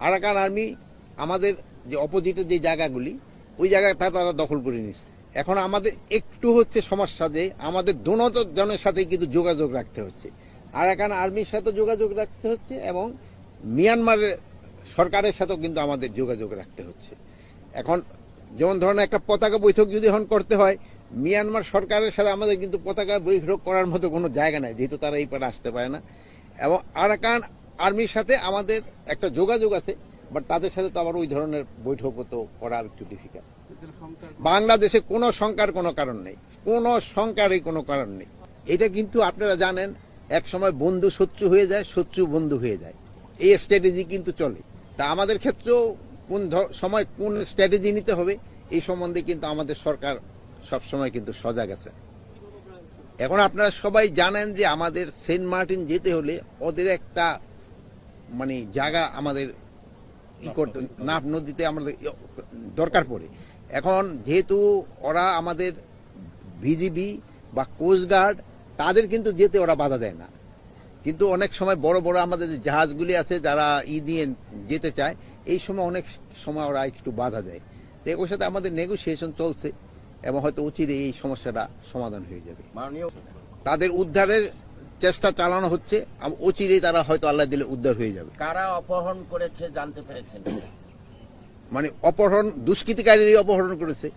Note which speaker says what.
Speaker 1: Arakan army আমাদের যে অপোজিটের যে জায়গাগুলি ওই জায়গাটা তারা দখল করে নিচ্ছে। এখন আমাদের একটু হচ্ছে সমস্যা যে আমাদের দোনো জনের সাথে কিন্তু যোগাযোগ রাখতে হচ্ছে, আরাকান আর্মির সাথে যোগাযোগ রাখতে হচ্ছে এবং মিয়ানমারের সরকারের সাথেও কিন্তু আমাদের যোগাযোগ রাখতে হচ্ছে। এখন যেমন ধরনের একটা পতাকা বৈঠক যদি এখন করতে হয়, মিয়ানমার সরকারের সাথে আমাদের কিন্তু পতাকা বৈঠক করার মতো কোনো জায়গা নাই, যেহেতু তারা এই পারে আসতে পারে না। এবং আরাকান আর্মির সাথে আমাদের একটা যোগাযোগ আছে, বাট তাদের সাথে তো আবার ওই ধরনের বৈঠক তো করা একটু ডিফিকাল্ট। বাংলাদেশে কোনো শঙ্কার কোনো কারণ নেই, কোনো শঙ্কারই কোনো কারণ নেই। এটা কিন্তু আপনারা জানেন, এক সময় বন্ধু শত্রু হয়ে যায়, শত্রু বন্ধু হয়ে যায়, এই স্ট্র্যাটেজি কিন্তু চলে। তা আমাদের ক্ষেত্রেও কোন সময় কোন স্ট্র্যাটেজি নিতে হবে এই সম্বন্ধে কিন্তু আমাদের সরকার সবসময় কিন্তু সজাগ আছে। এখন আপনারা সবাই জানেন যে আমাদের সেন্ট মার্টিন যেতে হলে ওদের একটা মানে জায়গা আমাদের নাফ নদীতে আমাদের দরকার পড়ে। এখন যেহেতু ওরা আমাদের ভিজিবি বা কোস্টগার্ড, তাদের কিন্তু যেতে ওরা বাধা দেয় না, কিন্তু অনেক সময় বড় বড় আমাদের যে জাহাজগুলি আছে যারা নিয়ে যেতে চায়, এই সময় অনেক সময় ওরা একটু বাধা দেয়। তো ওর সাথে আমাদের নেগোসিয়েশন চলছে এবং হয়তো অচিরে এই সমস্যাটা সমাধান হয়ে যাবে। তাদের উদ্ধারের চেষ্টা চালানো হচ্ছে, অচিরেই তারা হয়তো আল্লাহ দিলে উদ্ধার হয়ে যাবে।
Speaker 2: কারা অপহরণ করেছে জানতে পেরেছেন?
Speaker 1: মানে অপহরণ দুষ্কৃতিকারীরাই অপহরণ করেছে।